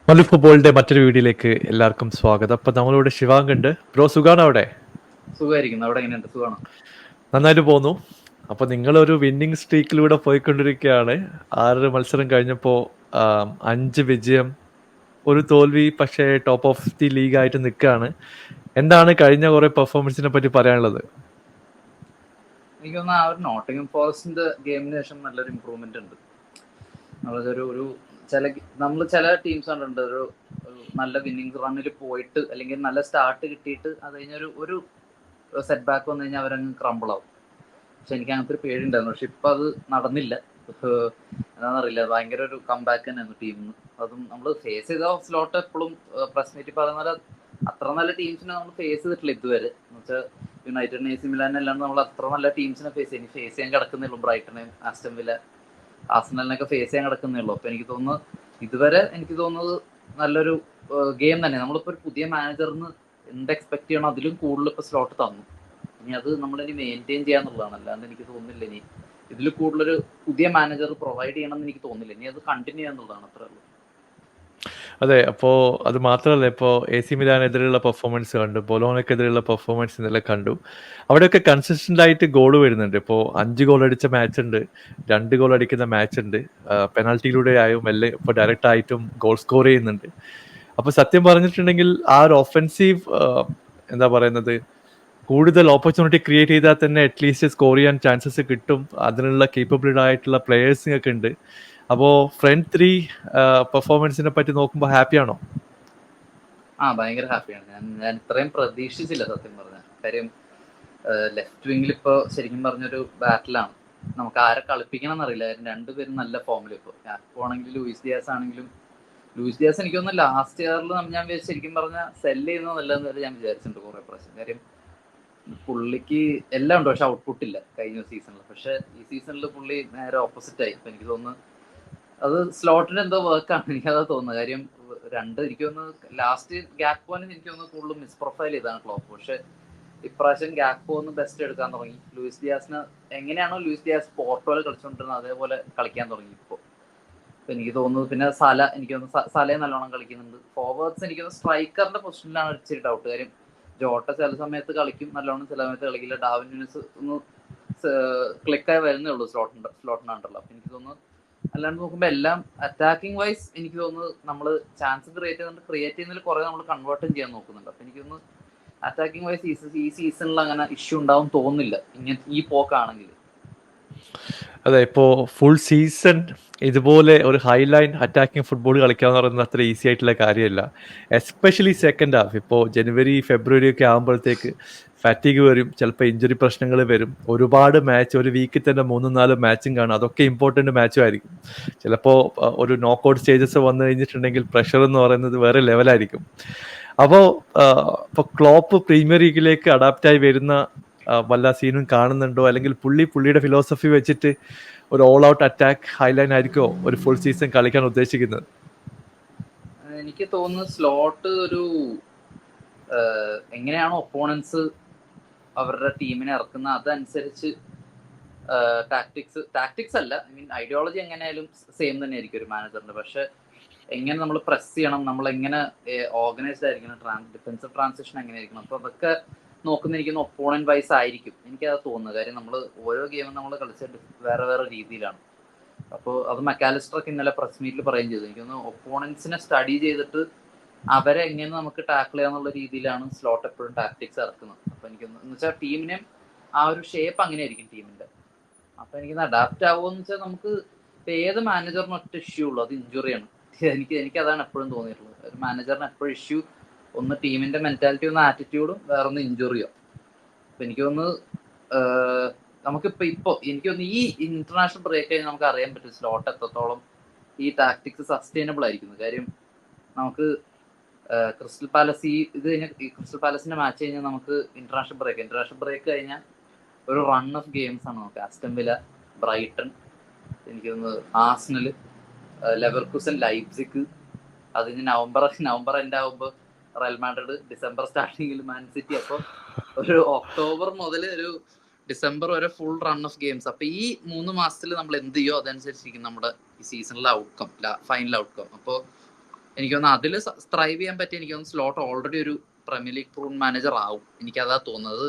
മല്ലു ഫുട്ബോളിന്റെ മറ്റൊരു വീഡിയോയിലേക്ക് എല്ലാവർക്കും സ്വാഗതം. അപ്പൊ നമ്മളിവിടെ ശിവാങ്ക് ഉണ്ട്. ബ്രോ സുഖാണ് അവിടെ? സുഖമായിരിക്കുന്നു. അവിടെ എങ്ങനെയുണ്ട്? സുഖമാണോ? നന്നായിട്ട് പോകുന്നു. അപ്പൊ നിങ്ങളൊരു വിന്നിങ് സ്ട്രീക്കിലൂടെ പോയിക്കൊണ്ടിരിക്കുകയാണ്. 6 മത്സരം കഴിഞ്ഞപ്പോ 5 വിജയം, ഒരു തോൽവി. പക്ഷേ ടോപ്പ് ഓഫ് ദി ലീഗ് ആയിട്ട് നിൽക്കുകയാണ്. എന്താണ് കഴിഞ്ഞ കുറെ പെർഫോമൻസിനെ പറ്റി പറയാനുള്ളത്? എനിക്ക് തോന്നുന്നു ആ ഒരു നോട്ടിംഗം ഫോറസ്റ്റിന്റെ ഗെയിമിന് ശേഷം നല്ലൊരു ഇമ്പ്രൂവ്മെന്റ് ഉണ്ട്. നമ്മൾ ചില ടീംസ് കണ്ടിട്ടുണ്ട് ഒരു നല്ല വിന്നിംഗ് റണ്ണിൽ പോയിട്ട് അല്ലെങ്കിൽ നല്ല സ്റ്റാർട്ട് കിട്ടിയിട്ട് അത് കഴിഞ്ഞൊരു ഒരു സെറ്റ് ബാക്ക് വന്നു കഴിഞ്ഞാൽ അവരങ്ങ് ക്രംബിൾ ആവും. പക്ഷെ എനിക്ക് അങ്ങനത്തെ ഒരു പേടിയുണ്ടായിരുന്നു. പക്ഷെ ഇപ്പം അത് നടന്നില്ല. എന്താണെന്നറിയില്ല, ഭയങ്കര ഒരു കംബാക്ക് തന്നെയായിരുന്നു ടീമിന്. അതും നമ്മൾ ഫേസ് ചെയ്ത സ്ലോട്ട് എപ്പോഴും പ്രസ് മീറ്റിൽ പറയുന്ന പോലെ അത്ര നല്ല ടീംസിനെ നമ്മൾ ഫേസ് ചെയ്തിട്ടില്ല ഇതുവരെ. എന്ന് വെച്ചാൽ യുണൈറ്റഡ്, AC മിലാൻ എല്ലാം നമ്മൾ അത്ര നല്ല ടീംസിനെ ഫേസ് ചെയ്യാൻ കിടക്കുന്നുള്ളൂ. ബ്രൈറ്റനെയും ആസ്റ്റൺ വില്ല, ആർസണലിനൊക്കെ ഫേസ് ചെയ്യാൻ കിടക്കുന്നേ ഉള്ളൂ. അപ്പൊ എനിക്ക് തോന്നുന്നു ഇതുവരെ നല്ലൊരു ഗെയിം തന്നെ. നമ്മളിപ്പോ ഒരു പുതിയ മാനേജറിന് എന്ത് എക്സ്പെക്ട് ചെയ്യണോ അതിലും കൂടുതൽ ഇപ്പൊ സ്ലോട്ട് തന്നു. ഇനി അത് നമ്മളിനി മെയിൻറ്റെയിൻ ചെയ്യാന്നുള്ളതാണ്. അല്ലാണ്ട് എനിക്ക് തോന്നുന്നില്ല ഇനി ഇതിൽ കൂടുതലൊരു പുതിയ മാനേജർ പ്രൊവൈഡ് ചെയ്യണം എന്ന് എനിക്ക് തോന്നുന്നില്ല. ഇനി അത് കണ്ടിന്യൂ ചെയ്യാന്നുള്ളതാണ്. അത്രേ ഉള്ളൂ. അതെ, അപ്പോ അത് മാത്രമല്ല, ഇപ്പോൾ AC മിലാനെതിരെയുള്ള പെർഫോമൻസ് കണ്ടു, ബൊലോണയ്ക്കെതിരെയുള്ള പെർഫോമൻസ് ഇന്നലെ കണ്ടു. അവിടെയൊക്കെ കൺസിസ്റ്റന്റ് ആയിട്ട് ഗോൾ വരുന്നുണ്ട്. ഇപ്പോൾ 5 ഗോൾ അടിച്ച മാച്ച് ഉണ്ട്, 2 ഗോൾ അടിക്കുന്ന മാച്ച് ഉണ്ട്. പെനാൽറ്റിയിലൂടെ ആയും എല്ലാം ഇപ്പോൾ ഡയറക്റ്റ് ആയിട്ടും ഗോൾ സ്കോർ ചെയ്യുന്നുണ്ട്. അപ്പൊ സത്യം പറഞ്ഞിട്ടുണ്ടെങ്കിൽ ആ ഒരു ഒഫൻസീവ് എന്താ പറയുന്നത്, കൂടുതൽ ഓപ്പർച്യൂണിറ്റി ക്രിയേറ്റ് ചെയ്താൽ തന്നെ അറ്റ്ലീസ്റ്റ് സ്കോർ ചെയ്യാൻ ചാൻസസ് കിട്ടും. അതിനുള്ള കേപ്പബിലിറ്റി ആയിട്ടുള്ള പ്ലേയേഴ്സ് ഒക്കെ ഉണ്ട്. അപ്പോൾ ഫ്രണ്ട് ത്രീ പെർഫോമൻസിനെ പറ്റി നോക്കുമ്പോൾ ഹാപ്പിയാണോ? ഭയങ്കര ഹാപ്പിയാണ്. ഞാൻ ഇത്രയും പ്രതീക്ഷിച്ചില്ല സത്യം പറഞ്ഞ കാര്യം. ലെഫ്റ്റ് വിങ്ങിൽ ഇപ്പൊ ശരിക്കും പറഞ്ഞൊരു ബാറ്റിലാണ്. നമുക്ക് ആരെ കളിപ്പിക്കണം എന്നറിയില്ല. രണ്ടുപേരും നല്ല ഫോമിൽ ഇപ്പോൾ ആണെങ്കിലും ലൂയിസ് ഡിയാസ് ആണെങ്കിലും. ലൂയിസ് ഡിയാസ് എനിക്ക് തോന്നുന്നു ലാസ്റ്റ് ഇയറിൽ ഞാൻ ശരിക്കും പറഞ്ഞ സെല്ല് ചെയ്യുന്നത് നല്ലതെന്ന് വരെ ഞാൻ വിചാരിച്ചിട്ടുണ്ട് കുറെ പ്രാവശ്യം. കാര്യം പുള്ളിക്ക് എല്ലാം ഉണ്ട്, പക്ഷെ ഔട്ട്പുട്ട് ഇല്ല കഴിഞ്ഞ സീസണിൽ. പക്ഷെ ഈ സീസണിൽ പുള്ളി നേരെ ഓപ്പോസിറ്റ് ആയി. ഇപ്പൊ എനിക്ക് തോന്നുന്നു അത് സ്ലോട്ടിന് എന്തോ വർക്കാണ്, എനിക്കതാ തോന്നുന്നത്. കാര്യം എനിക്ക് തോന്നുന്നു ലാസ്റ്റ് ഗ്യാപ് പോയിന്റ് എനിക്ക് തോന്നുന്നു കൂടുതൽ മിസ് പ്രൊഫൈൽ ചെയ്താണ് ക്ലോപ്പ്. പക്ഷെ ഇപ്രാവശ്യം ഗ്യാപ് ഒന്ന് ബെസ്റ്റ് എടുക്കാൻ തുടങ്ങി. ലൂയിസ് ഡിയാസിന് എങ്ങനെയാണോ ലൂയിസ് ഡിയാസ് പോർട്ടോയിൽ കളിച്ചുകൊണ്ടിരുന്നത് അതേപോലെ കളിക്കാൻ തുടങ്ങി ഇപ്പോൾ. എനിക്ക് തോന്നുന്നു പിന്നെ എനിക്ക് തോന്നുന്നു സലയെ നല്ലോണം കളിക്കുന്നുണ്ട്. ഫോർവേഡ്സ് എനിക്ക് തോന്നുന്നു സ്ട്രൈക്കറിന്റെ പൊസിഷനിലാണ് ഇച്ചിരി ഡൗട്ട്. കാര്യം ജോട്ട ചില സമയത്ത് കളിക്കും നല്ലോണം, ചില സമയത്ത് കളിക്കില്ല. ഡാർവിൻ ന്യൂനസ് ഒന്ന് ക്ലിക്കായി വരുന്നേ ഉള്ളൂ സ്ലോട്ടിനുണ്ടല്ലോ. അപ്പൊ എനിക്ക് തോന്നുന്നു അല്ലാണ്ട് നോക്കുമ്പോൾ എല്ലാം അറ്റാക്കിംഗ് വൈസ് എനിക്ക് തോന്നുന്നു നമ്മൾ ചാൻസ് ക്രിയേറ്റ് ചെയ്യുന്നതിൽ കുറെ നമ്മൾ കൺവേർട്ടും ചെയ്യാൻ നോക്കുന്നുണ്ട്. അപ്പൊ എനിക്ക് തോന്നുന്നു അറ്റാക്കിംഗ് വൈസ് ഈ സീസണിൽ അങ്ങനെ ഇഷ്യൂ ഉണ്ടാവും തോന്നുന്നില്ല ഇങ്ങനെ ഈ പോക്കാണെങ്കിൽ. അതെ, ഇപ്പോൾ ഫുൾ സീസൺ ഇതുപോലെ ഒരു ഹൈലൈൻ അറ്റാക്കിംഗ് ഫുട്ബോൾ കളിക്കുക എന്ന് പറയുന്നത് അത്ര ഈസി ആയിട്ടുള്ള കാര്യമല്ല. Especially second half. ഇപ്പോൾ ജനുവരി ഫെബ്രുവരി ഒക്കെ ആകുമ്പോഴത്തേക്ക് ഫാറ്റിഗ് വരും, ചിലപ്പോൾ ഇഞ്ചുറി പ്രശ്നങ്ങൾ വരും. ഒരുപാട് മാച്ച് ഒരു വീക്കിൽ തന്നെ 3-4 മാച്ചും കാണും. അതൊക്കെ ഇമ്പോർട്ടൻ്റ് മാച്ചും ആയിരിക്കും. ചിലപ്പോൾ ഒരു നോക്കൗട്ട് സ്റ്റേജസ് വന്നു കഴിഞ്ഞിട്ടുണ്ടെങ്കിൽ പ്രഷർ എന്ന് പറയുന്നത് വേറെ ലെവലായിരിക്കും. അപ്പോൾ ഇപ്പോൾ ക്ലോപ്പ് പ്രീമിയർ ലീഗിലേക്ക് അഡാപ്റ്റായി വരുന്ന വല്ല സീനും കാണുന്നുണ്ടോ? അല്ലെങ്കിൽ പുള്ളിയുടെ ഫിലോസഫി വെച്ചിട്ട് ഒരു ഓൾ ഔട്ട് അറ്റാക്ക് ഹൈലൈൻ ആയിരിക്കോ ഒരു ഫുൾ സീസൺ കളിക്കാൻ ഉദ്ദേശിക്കുന്നത്? എനിക്ക് തോന്നുന്നു സ്ലോട്ട് എങ്ങനെയാണോ ഒപ്പോണൻസ് അവരുടെ ടീമിനെ ഇറക്കുന്ന അതനുസരിച്ച് ടാക്ടിക്സ് അല്ല, ഐ മീൻ ഐഡിയോളജി എങ്ങനെയായാലും സെയിം തന്നെ ആയിരിക്കും ഒരു മാനേജറിന്റെ. പക്ഷെ എങ്ങനെ നമ്മൾ പ്രസ് ചെയ്യണം, നമ്മൾ എങ്ങനെ ഓർഗനൈസ്ഡ് ആയിരിക്കണം, ഡിഫൻസീവ് ട്രാൻസിഷൻ എങ്ങനെ ആയിരിക്കണം, അപ്പൊ അതൊക്കെ നോക്കുന്നിരിക്കുന്ന ഒപ്പോണന്റ് വൈസ് ആയിരിക്കും. എനിക്കത് തോന്നുന്നത്. കാര്യം നമ്മൾ ഓരോ ഗെയിമും നമ്മൾ കളിച്ചിട്ട് വേറെ വേറെ രീതിയിലാണ്. അപ്പോൾ അത് മക്കാലിസ്റ്ററൊക്കെ ഇന്നലെ പ്രസ് മീറ്റിൽ പറയുകയും ചെയ്തു. എനിക്കൊന്ന് ഒപ്പോണൻസിനെ സ്റ്റഡി ചെയ്തിട്ട് അവരെ എങ്ങനെ നമുക്ക് ടാക്കിൾ ചെയ്യാന്നുള്ള രീതിയിലാണ് സ്ലോട്ട് എപ്പോഴും ടാക്ടിക്സ് ഇറക്കുന്നത്. അപ്പൊ എനിക്കൊന്ന് എന്ന് വെച്ചാൽ ടീമിനെ ആ ഒരു ഷേപ്പ് അങ്ങനെ ആയിരിക്കും ടീമിന്റെ. അപ്പൊ എനിക്കൊന്ന് അഡാപ്റ്റ് ആവുമെന്ന് വെച്ചാൽ നമുക്ക് ഏത് മാനേജറിന് ഒറ്റ ഇഷ്യൂ ഉള്ളൂ, അത് ഇഞ്ചുറിയാണ്. എനിക്ക് അതാണ് എപ്പോഴും തോന്നിയിട്ടുള്ളത്. ഒരു മാനേജറിന് എപ്പോഴും ഇഷ്യൂ ഒന്ന് ടീമിന്റെ മെന്റാലിറ്റി, ഒന്ന് ആറ്റിറ്റ്യൂഡും, വേറൊന്ന് ഇഞ്ചുറിയോ. അപ്പൊ എനിക്ക് തോന്നുന്നു നമുക്കിപ്പോ എനിക്ക് തോന്നുന്നു ഈ ഇന്റർനാഷണൽ ബ്രേക്ക് കഴിഞ്ഞാൽ നമുക്ക് അറിയാൻ പറ്റും സ്ലോട്ട് എത്രത്തോളം ഈ ടാക്ടിക്സ് സസ്റ്റൈനബിൾ ആയിരിക്കുന്നു. കാര്യം നമുക്ക് ക്രിസ്റ്റൽ പാലസ് ക്രിസ്റ്റൽ പാലസിന്റെ മാച്ച് കഴിഞ്ഞാൽ നമുക്ക് ഇന്റർനാഷണൽ ബ്രേക്ക് കഴിഞ്ഞാൽ ഒരു റൺ ഓഫ് ഗെയിംസ് ആണ് നമുക്ക്. ആസ്റ്റൺ വില്ല, ബ്രൈറ്റൺ, എനിക്ക് തോന്നുന്നത് ആർസണൽ, ലെവർകുസൻ, ലൈപ്സിഗ്. അത് നവംബർ എൻഡ് ആകുമ്പോൾ റയൽ മാഡ്രിഡ്, ഡിസംബർ സ്റ്റാർട്ടിങ്ങിൽ മാൻ സിറ്റി. അപ്പോൾ ഒരു ഒക്ടോബർ മുതൽ ഒരു ഡിസംബർ വരെ ഫുൾ റൺ ഓഫ് ഗെയിംസ്. അപ്പൊ ഈ 3 മാസത്തിൽ നമ്മൾ എന്ത് ചെയ്യോ അതനുസരിച്ചിരിക്കും നമ്മുടെ ഈ സീസണിലെ ഔട്ട്കം, ഫൈനൽ ഔട്ട്കം. അപ്പോൾ എനിക്ക് തോന്നുന്നു അതിൽ സ്ട്രൈവ് ചെയ്യാൻ പറ്റി. എനിക്ക് തോന്നുന്നു സ്ലോട്ട് ഓൾറെഡി ഒരു പ്രീമിയർ ലീഗ് പ്രൂൺ മാനേജർ ആവും, എനിക്കതാ തോന്നുന്നത്.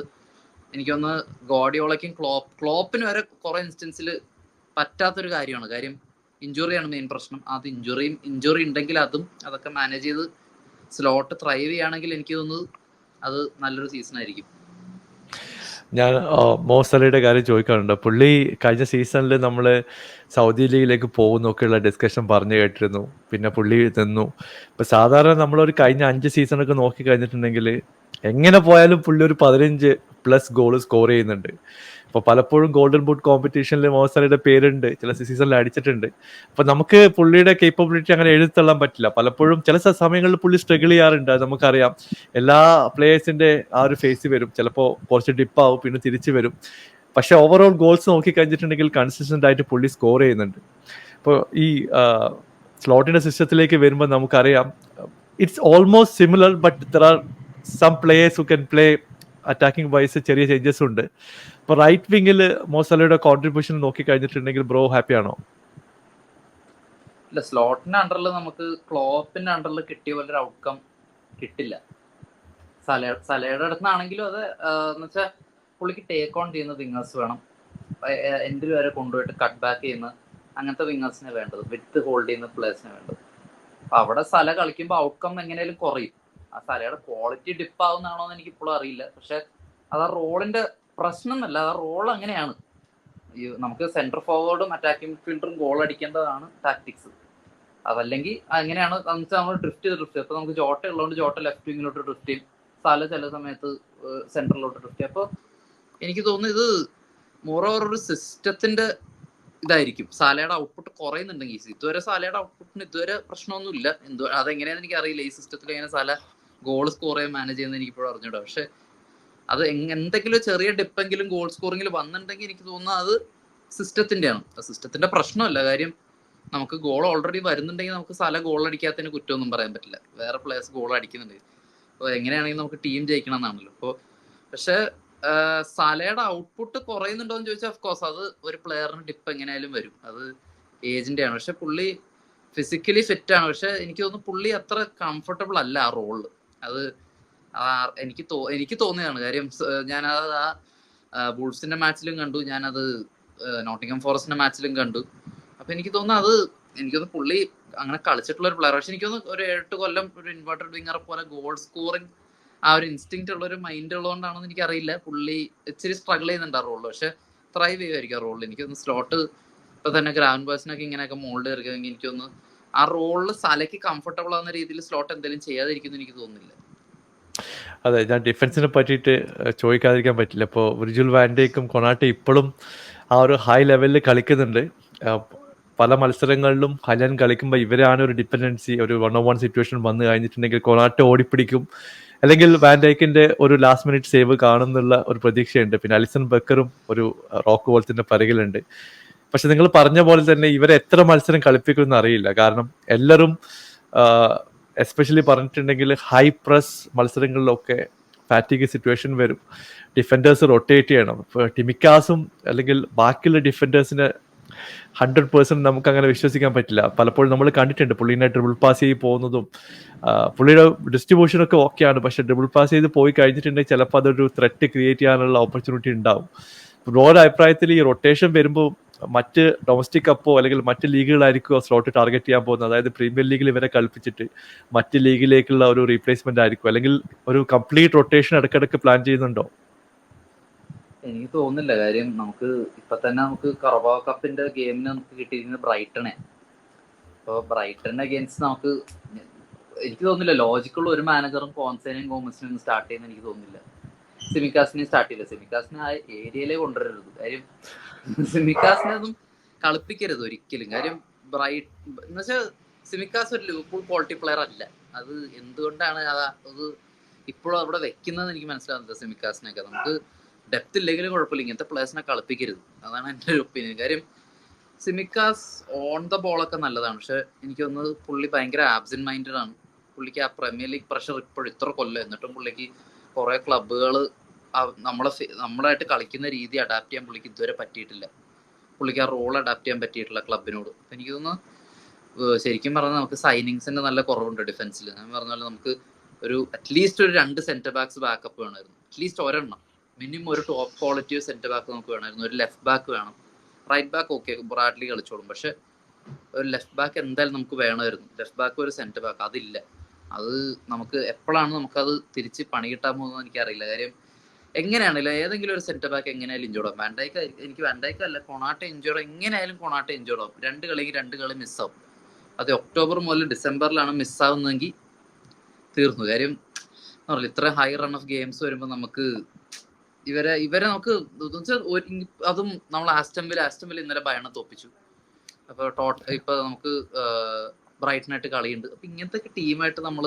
എനിക്കൊന്ന് ഗോഡിയോളയ്ക്കും ക്ലോപ്പിന് വരെ കുറെ ഇൻസ്റ്റൻസിൽ പറ്റാത്തൊരു കാര്യമാണ്. കാര്യം ഇഞ്ചുറിയാണ് മെയിൻ പ്രശ്നം. അത് ഇഞ്ചുറി ഉണ്ടെങ്കിൽ അതൊക്കെ മാനേജ് ചെയ്ത് സ്ലോട്ട് ത്രൈവ് ചെയ്യുകയാണെങ്കിൽ എനിക്ക് തോന്നുന്നത് അത് നല്ലൊരു സീസൺ ആയിരിക്കും. ഞാൻ മോസലയുടെ കാര്യം ചോദിക്കാറുണ്ട്. പുള്ളി കഴിഞ്ഞ സീസണിൽ നമ്മൾ സൗദി ലീഗിലേക്ക് പോകുന്നൊക്കെയുള്ള ഡിസ്കഷൻ പറഞ്ഞു കേട്ടിരുന്നു. പിന്നെ പുള്ളി നിന്നു. ഇപ്പം സാധാരണ നമ്മളൊരു കഴിഞ്ഞ 5 സീസണൊക്കെ നോക്കി കഴിഞ്ഞിട്ടുണ്ടെങ്കിൽ എങ്ങനെ പോയാലും പുള്ളി ഒരു 15+ ഗോൾ സ്കോർ ചെയ്യുന്നുണ്ട്. അപ്പോൾ പലപ്പോഴും ഗോൾഡൻ ബൂട്ട് കോമ്പറ്റീഷനിൽ മോസലയുടെ പേരുണ്ട്, ചില സീസണിൽ അടിച്ചിട്ടുണ്ട്. അപ്പം നമുക്ക് പുള്ളിയുടെ കേപ്പബിലിറ്റി അങ്ങനെ എഴുതിത്തള്ളാൻ പറ്റില്ല. പലപ്പോഴും ചില സമയങ്ങളിൽ പുള്ളി സ്ട്രഗിൾ ചെയ്യാറുണ്ട്, അത് നമുക്കറിയാം. എല്ലാ പ്ലേയേഴ്സിന്റെ ആ ഒരു ഫേസ് വരും, ചിലപ്പോൾ കുറച്ച് ഡിപ്പാവും, പിന്നെ തിരിച്ചു വരും. പക്ഷെ ഓവറോൾ ഗോൾസ് നോക്കി കഴിഞ്ഞിട്ടുണ്ടെങ്കിൽ കൺസിസ്റ്റന്റ് ആയിട്ട് പുള്ളി സ്കോർ ചെയ്യുന്നുണ്ട്. അപ്പോൾ ഈ സ്ലോട്ടിന്റെ സിസ്റ്റത്തിലേക്ക് വരുമ്പോൾ നമുക്കറിയാം it's almost similar, but there are some players who can play attacking wise ചെറിയ ചേഞ്ചസ് ഉണ്ട്. ഇപ്പൊ റൈറ്റ് വിങ്ങിൽ മോസലയുടെ കോൺട്രിബ്യൂഷൻ നോക്കി കഴിഞ്ഞിട്ടുണ്ടെങ്കിൽ ബ്രോ ഹാപ്പി ആണോ? ഇല്ല, സ്ലോട്ടിന്റെ അണ്ടറിൽ നമുക്ക് ക്ലോപ്പിന്റെ അണ്ടറിൽ കിട്ടിയ പോലൊരു ഔട്ട്കം കിട്ടില്ല. സലയുടെ അടുത്താണെങ്കിലും അത് എന്ന് വെച്ചാൽ പുള്ളിക്ക് ടേക്ക് ഓൺ ചെയ്യുന്ന വിങ്ങേഴ്സ് വേണം, എൻഡിൽ വരെ കൊണ്ടുപോയിട്ട് കട്ട് ബാക്ക് ചെയ്യുന്ന അങ്ങനത്തെ വിങ്ങേഴ്സിനെ വേണ്ടത്, വിത്ത് ഹോൾഡ് ചെയ്യുന്ന പ്ലേയേഴ്സിനെ വേണ്ടത്. അപ്പൊ അവിടെ സല കളിക്കുമ്പോൾ ഔട്ട്കം എങ്ങനെയാലും കുറയും. ആ സലയുടെ ക്വാളിറ്റി ഡിപ്പ് ആവുന്നതാണോ എന്ന് എനിക്ക് ഇപ്പോഴും അറിയില്ല. പക്ഷെ അത് ആ റോളിന്റെ പ്രശ്നം എന്നല്ല, ആ റോൾ അങ്ങനെയാണ്. നമുക്ക് സെന്റർ ഫോർവേഡും അറ്റാക്കിംഗ് മിഡ്ഫീൽഡറും ഗോൾ അടിക്കേണ്ടതാണ് ടാക്ടിക്സ്. അതല്ലെങ്കിൽ അങ്ങനെയാണ് നമ്മൾ ഡ്രിഫ്റ്റ് അപ്പൊ നമുക്ക് ജോട്ട ഉള്ളതുകൊണ്ട് ജോട്ട ലെഫ്റ്റ് വിങ്ങിലോട്ട് ഡ്രിഫ്റ്റ് ചെയ്യും, സല ചില സമയത്ത് സെന്ററിലോട്ട് ഡ്രിഫ്റ്റ് ചെയ്യും. അപ്പോൾ എനിക്ക് തോന്നുന്നു ഇത് മോറോവർ ഒരു സിസ്റ്റത്തിന്റെ ഇതായിരിക്കും. സാലയുടെ ഔട്ട്പുട്ട് കുറയുന്നുണ്ടെങ്കിൽ, ഇതുവരെ സാലയുടെ ഔട്ട്പുട്ടിന് ഇതുവരെ പ്രശ്നമൊന്നുമില്ല. അതെങ്ങനെയാണെന്ന് എനിക്ക് അറിയില്ല, ഈ സിസ്റ്റത്തിൽ എങ്ങനെ സാല ഗോൾ സ്കോർ ചെയ്യാൻ മാനേജ് ചെയ്യുന്നത് എനിക്ക് ഇപ്പോഴും അറിഞ്ഞൂടാ. പക്ഷെ അത് എന്തെങ്കിലും ചെറിയ ഡിപ്പെങ്കിലും ഗോൾ സ്കോറിങ്ങിൽ വന്നിട്ടുണ്ടെങ്കിൽ എനിക്ക് തോന്നുന്നത് അത് സിസ്റ്റത്തിന്റെയാണ്. സിസ്റ്റത്തിന്റെ പ്രശ്നമല്ല. കാര്യം നമുക്ക് ഗോൾ ഓൾറെഡി വരുന്നുണ്ടെങ്കിൽ നമുക്ക് സല ഗോൾ അടിക്കാത്തതിന് കുറ്റമൊന്നും പറയാൻ പറ്റില്ല. വേറെ പ്ലേയേഴ്സ് ഗോൾ അടിക്കുന്നുണ്ട്. അപ്പോൾ എങ്ങനെയാണെങ്കിൽ നമുക്ക് ടീം ജയിക്കണം എന്നാണല്ലോ. അപ്പോൾ പക്ഷെ സലയുടെ ഔട്ട്പുട്ട് കുറയുന്നുണ്ടോ എന്ന് ചോദിച്ചാൽ ഓഫ്കോഴ്സ് അത് ഒരു പ്ലെയറിന് ഡിപ്പ് എങ്ങനെയായാലും വരും, അത് ഏജിന്റെ ആണ്. പക്ഷെ പുള്ളി ഫിസിക്കലി ഫിറ്റ് ആണ്. പക്ഷെ എനിക്ക് തോന്നുന്നു പുള്ളി അത്ര കംഫർട്ടബിൾ അല്ല ആ റോളിൽ. അത് എനിക്ക് തോന്നിയതാണ്. കാര്യം ഞാനത് ആ ബുൾസിന്റെ മാച്ചിലും കണ്ടു, ഞാനത് നോട്ടിംഗം ഫോറസ്റ്റിന്റെ മാച്ചിലും കണ്ടു. അപ്പൊ എനിക്ക് തോന്നുന്നു പുള്ളി അങ്ങനെ കളിച്ചിട്ടുള്ള ഒരു പ്ലെയർ. പക്ഷെ എനിക്കൊന്ന് ഒരു 8 കൊല്ലം ഒരു ഇൻവേർട്ടഡ് വിങ്ങറെ പോലെ ഗോൾ സ്കോറിങ് ആ ഒരു ഇൻസ്റ്റിങ് ഉള്ള ഒരു മൈൻഡ് ഉള്ളതുകൊണ്ടാണെന്ന് എനിക്കറിയില്ല. പുള്ളി ഇച്ചിരി സ്ട്രഗിൾ ചെയ്യുന്നുണ്ട് ആ റോളിൽ. പക്ഷെ ത്രൈവ് ചെയ്യുമായിരിക്കും ആ റോളിൽ. എനിക്കൊന്ന് സ്ലോട്ട് ഇപ്പൊ തന്നെ ഗ്രാൻഡ് ബേഴ്സിനൊക്കെ ഇങ്ങനെയൊക്കെ മോൾഡ് ഇറക്കുമെങ്കിൽ എനിക്കൊന്ന് ആ റോളിൽ സലയ്ക്ക് കംഫർട്ടബിൾ ആവുന്ന രീതിയിൽ സ്ലോട്ട് എന്തെങ്കിലും ചെയ്യാതിരിക്കുന്നു എനിക്ക് തോന്നുന്നില്ല. അതെ, ഞാൻ ഡിഫൻസിനെ പറ്റിയിട്ട് ചോദിക്കാതിരിക്കാൻ പറ്റില്ല. ഇപ്പോൾ വിർജിൽ വാൻഡേക്കും കൊണാട്ടെ ഇപ്പോഴും ആ ഒരു ഹൈ ലെവലിൽ കളിക്കുന്നുണ്ട്. പല മത്സരങ്ങളിലും ഹലൻ കളിക്കുമ്പോൾ ഇവരാണ് ഒരു ഡിപ്പെൻഡൻസി. ഒരു 1-on-1 സിറ്റുവേഷൻ വന്നു കഴിഞ്ഞിട്ടുണ്ടെങ്കിൽ കൊണാട്ടെ ഓടിപ്പിടിക്കും, അല്ലെങ്കിൽ വാൻഡൈക്കിന്റെ ഒരു ലാസ്റ്റ് മിനിറ്റ് സേവ് കാണുന്നുള്ള ഒരു പ്രതീക്ഷയുണ്ട്. പിന്നെ അലിസൺ ബക്കറും ഒരു റോക്ക് വോൾത്തിന്റെ പിറകിലുണ്ട്. പക്ഷെ നിങ്ങൾ പറഞ്ഞ പോലെ തന്നെ ഇവരെ എത്ര മത്സരം കളിപ്പിക്കുമെന്ന് അറിയില്ല. കാരണം എല്ലാവരും എസ്പെഷ്യലി പറഞ്ഞിട്ടുണ്ടെങ്കിൽ ഹൈ പ്രസ് മത്സരങ്ങളിലൊക്കെ ഫാറ്റിക് സിറ്റുവേഷൻ വരും, ഡിഫൻഡേഴ്സ് റൊട്ടേറ്റ് ചെയ്യണം. ഇപ്പോൾ ടിമിക്കാസും അല്ലെങ്കിൽ ബാക്കിയുള്ള ഡിഫൻഡേഴ്സിനെ 100% നമുക്ക് അങ്ങനെ വിശ്വസിക്കാൻ പറ്റില്ല. പലപ്പോഴും നമ്മൾ കണ്ടിട്ടുണ്ട് പുള്ളീനെ ഡ്രിബിൾ പാസ് ചെയ്ത് പോകുന്നതും. പുള്ളിയുടെ ഡിസ്ട്രിബ്യൂഷനൊക്കെ ഓക്കെയാണ്, പക്ഷെ ഡ്രിബിൾ പാസ് ചെയ്ത് പോയി കഴിഞ്ഞിട്ടുണ്ടെങ്കിൽ ചിലപ്പോൾ അതൊരു ത്രെറ്റ് ക്രിയേറ്റ് ചെയ്യാനുള്ള ഓപ്പർച്യൂണിറ്റി ഉണ്ടാവും. ബ്രോയുടെ അഭിപ്രായത്തിൽ ഈ റൊട്ടേഷൻ വരുമ്പോൾ മറ്റ് ഡൊമസ്റ്റിക് കപ്പോ അല്ലെങ്കിൽ മറ്റ് ലീഗുകളായിരിക്കും സ്ലോട്ട് ടാർഗറ്റ് ചെയ്യാൻ പോകുന്നത്? അതായത് പ്രീമിയർ ലീഗിൽ ഇവരെ കളിപ്പിച്ചിട്ട് മറ്റ് ലീഗിലേക്കുള്ള ഒരു റീപ്ലേസ്മെന്റ് ആയിരിക്കും, അല്ലെങ്കിൽ ഒരു കംപ്ലീറ്റ് റൊട്ടേഷൻ ഇടയ്ക്കിടയ്ക്ക് പ്ലാൻ ചെയ്യുന്നുണ്ടോ? എനിക്ക് തോന്നുന്നില്ല. കാര്യം ഇപ്പൊ തന്നെ നമുക്ക് കറബാ കപ്പിന്റെ ഗെയിമിന് നമുക്ക് കിട്ടിയിരിക്കുന്നത് ബ്രൈറ്റണെ. അപ്പോൾ ബ്രൈറ്റൺ അഗേൻസ്റ്റ് എനിക്ക് തോന്നുന്നില്ല ലോജിക്കുള്ള ഒരു മാനേജറും കോൺസേനയും ഗോമസിനും സ്റ്റാർട്ട് ചെയ്യുന്ന എനിക്ക് തോന്നുന്നില്ല. സിമിക്കാസിനെ സ്റ്റാർട്ട് ചെയ്യില്ല. സിമിക്കാസിനെ ആ ഏരിയയിലേ കൊണ്ടുവരരുത്. കാര്യം സിമിക്കാസിനെ ഒന്നും കളിപ്പിക്കരുത് ഒരിക്കലും. കാര്യം എന്ന് വെച്ചാൽ സിമിക്കാസ് ഒരു ലിവർപൂൾ ക്വാളിറ്റി പ്ലെയർ അല്ല. അത് എന്തുകൊണ്ടാണ് അത് ഇപ്പോഴും അവിടെ വെക്കുന്നത് എനിക്ക് മനസ്സിലാവുന്നില്ല. സിമിക്കാസിനൊക്കെ നമുക്ക് ഡെപ്ത് ഇല്ലെങ്കിലും കുഴപ്പമില്ല, ഇങ്ങനത്തെ പ്ലേയേഴ്സിനെ കളിപ്പിക്കരുത്. അതാണ് എൻ്റെ ഒരു ഒപ്പീനിയൻ. കാര്യം സിമിക്കാസ് ഓൺ ദ ബോളൊക്കെ നല്ലതാണ്, പക്ഷെ എനിക്ക് തോന്നുന്നത് പുള്ളി ഭയങ്കര ആബ്സെന്റ് മൈൻഡഡ് ആണ്. പുള്ളിക്ക് ആ പ്രീമിയർ ലീഗ് പ്രഷർ ഇപ്പോഴും ഇത്ര കൊല്ലം എന്നിട്ടും പുള്ളിക്ക് കുറെ ക്ലബ്ബുകൾ നമ്മളായിട്ട് കളിക്കുന്ന രീതി അഡാപ്റ്റ് ചെയ്യാൻ പുള്ളിക്ക് ഇതുവരെ പറ്റിയിട്ടില്ല. പുള്ളിക്ക് ആ റോൾ അഡാപ്റ്റ് ചെയ്യാൻ പറ്റിയിട്ടില്ല ക്ലബിനോട്. എനിക്ക് തോന്നുന്നു ശരിക്കും പറഞ്ഞാൽ നമുക്ക് സൈനിങ്സിന്റെ നല്ല കുറവുണ്ട് ഡിഫൻസിൽ. ഞാൻ പറഞ്ഞാൽ നമുക്ക് ഒരു അറ്റ്ലീസ്റ്റ് ഒരു 2 സെന്റർ ബാക്സ് ബാക്കപ്പ് വേണമായിരുന്നു. അറ്റ്ലീസ്റ്റ് ഒരെണ്ണം മിനിമം ഒരു ടോപ്പ് ക്വാളിറ്റി സെന്റർ ബാക്ക് നമുക്ക് വേണമായിരുന്നു. ഒരു ലെഫ്റ്റ് ബാക്ക് വേണം. റൈറ്റ് ബാക്ക് ഓക്കെ ബ്രാഡ്ലി കളിച്ചോളും, പക്ഷെ ഒരു ലെഫ്റ്റ് ബാക്ക് എന്തായാലും നമുക്ക് വേണമായിരുന്നു. ലെഫ്റ്റ് ബാക്ക് ഒരു സെന്റർ ബാക്ക് അതില്ല. അത് നമുക്ക് എപ്പോഴാണ് നമുക്കത് തിരിച്ച് പണി കിട്ടാൻ പോകുന്നത് എനിക്കറിയില്ല. കാര്യം എങ്ങനെയാണല്ലോ ഏതെങ്കിലും ഒരു സെന്റർ ബാക്ക് എങ്ങനെയായാലും ഇഞ്ചോർഡ് ആവും. വാൻഡൈക്ക് എനിക്ക് വാൻഡൈക്ക് അല്ല, കൊണാട്ടെ ഇഞ്ചോർഡ് എങ്ങനെയായാലും കൊണാട്ടെ ഇഞ്ചോർഡ് ആവും. 2 കളി മിസ്സാവും. അത് ഒക്ടോബർ മുതൽ ഡിസംബറിലാണ് മിസ്സാവുന്നതെങ്കിൽ തീർന്നു കാര്യം. ഇത്ര ഹൈ റൺ ഓഫ് ഗെയിംസ് വരുമ്പോൾ നമുക്ക് ഇവരെ നമുക്ക് അതും നമ്മൾ ആസ്റ്റംവില്ല ഇന്നലെ ബയണെ തോപ്പിച്ചു. അപ്പൊ ഇപ്പൊ നമുക്ക് ബ്രൈറ്റനായിട്ട് കളിയുണ്ട്. അപ്പൊ ഇങ്ങനത്തെ ടീമായിട്ട് നമ്മൾ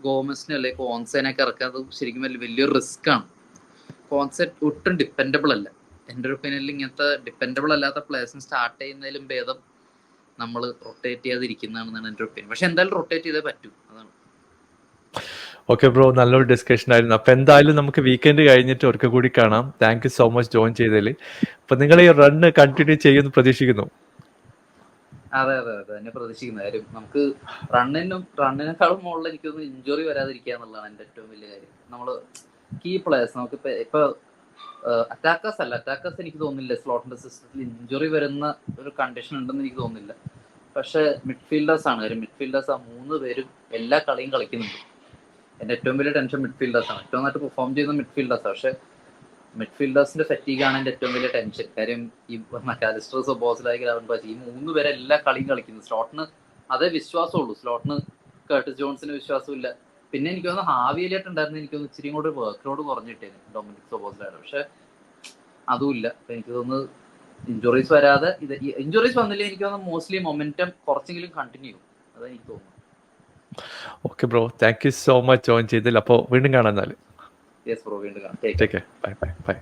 ഗോമസിനെ അല്ലെ കോൺസേനൊക്കെ ഇറക്കാതെ ശരിക്കും വലിയൊരു റിസ്ക് ആണ്. കോൺസെപ്റ്റ് ഒട്ടും ഡിപ്പെൻഡബിൾ അല്ല. എൻ്റെ ഒരു ഒപ്പീനിയനിൽ ഇങ്ങനത്തെ ഡിപ്പെൻഡബിൾ അല്ലാത്ത പ്ലേയേഴ്സിന് സ്റ്റാർട്ട് ചെയ്യുന്നതിലും ഭേദം നമ്മൾ റൊട്ടേറ്റ് ചെയ്യാതിരിക്കുന്നതാണെന്നാണ് എൻ്റെ ഒപ്പീനിയൻ. പക്ഷെ എന്തായാലും റൊട്ടേറ്റ് ചെയ്തേ പറ്റൂ, അതാണ്. ഓക്കെ ബ്രോ, നല്ലൊരു ഡിസ്കഷൻ ആയിരുന്നു. അപ്പൊ എന്തായാലും നമുക്ക് വീക്കെൻഡ് കഴിഞ്ഞിട്ട് ഒരിക്കൽ കൂടി കാണാം. Thank you so much join ചെയ്തതിൽ. അപ്പൊ നിങ്ങൾ ഈ റണ്ണ് കണ്ടിന്യൂ ചെയ്യുമെന്ന് പ്രതീക്ഷിക്കുന്നു. അതെ തന്നെ പ്രതീക്ഷിക്കുന്ന കാര്യം. നമുക്ക് റണ്ണിനേക്കാളും മുകളിൽ എനിക്കൊന്ന് ഇഞ്ചുറി വരാതിരിക്കുക എന്നുള്ളതാണ് എൻ്റെ ഏറ്റവും വലിയ കാര്യം. നമ്മള് കീ പ്ലേയേഴ്സ് നമുക്ക് ഇപ്പൊ അറ്റാക്കേഴ്സ് എനിക്ക് തോന്നുന്നില്ല സ്ലോട്ടിന്റെ സിസ്റ്റത്തിൽ ഇഞ്ചുറി വരുന്ന ഒരു കണ്ടീഷൻ ഉണ്ടെന്ന് എനിക്ക് തോന്നുന്നില്ല. പക്ഷെ മിഡ്ഫീൽഡേഴ്സ് ആണ് കാര്യം. മിഡ്ഫീൽഡേഴ്സ് 3 പേരും എല്ലാ കളിയും കളിക്കുന്നുണ്ട്. എൻ്റെ ഏറ്റവും വലിയ ടെൻഷൻ മിഡ്ഫീൽഡേഴ്സാണ്. ഏറ്റവും നന്നായിട്ട് പെർഫോം ചെയ്യുന്ന മിഡ്ഫീൽഡേഴ്സാണ്. പക്ഷെ മിഡ്ഫീൽഡേഴ്സിന്റെ ഫെറ്റീഗാണ് എൻ്റെ ഏറ്റവും വലിയ ടെൻഷൻ. കാര്യം ഈ മക്കാലിസ്റ്റർ, സൊബോസ്ലൈ, ഈ 3 പേരെ എല്ലാ കളിയും കളിക്കുന്നു. സ്ലോട്ടിന് അതേ വിശ്വാസമുള്ളൂ. സ്ലോട്ടിന് കർട്ടിസ് ജോൺസിന് വിശ്വാസമില്ല. പിന്നെ എനിക്ക് തോന്നുന്നു ഹാവി എലിയട്ട് ഉണ്ടായിരുന്നു. എനിക്ക് തോന്നുന്നു ഇച്ചിരി കൂടെ വർക്ക് ലോഡ് കുറഞ്ഞു കിട്ടിയത് ഡൊമിനിക് സൊബോസ്ലൈയുടെ. പക്ഷെ അതുമില്ല. എനിക്ക് തോന്നുന്നു ഇഞ്ചുറീസ് വരാതെ ഇഞ്ചുറീസ് വന്നില്ല എനിക്ക് തോന്നുന്നു മോസ്റ്റ്ലി മൊമെന്റം കുറച്ചെങ്കിലും കണ്ടിന്യൂ ചെയ്യും. അതാണ് എനിക്ക് തോന്നുന്നു. Okay bro, thank you so much join ചെയ്തതിൽ. അപ്പോൾ വീണ്ടും കാണാം. എന്നാൽ യെസ് ബ്രോ, വീണ്ടും കാണാം. Take care. Bye bye bye.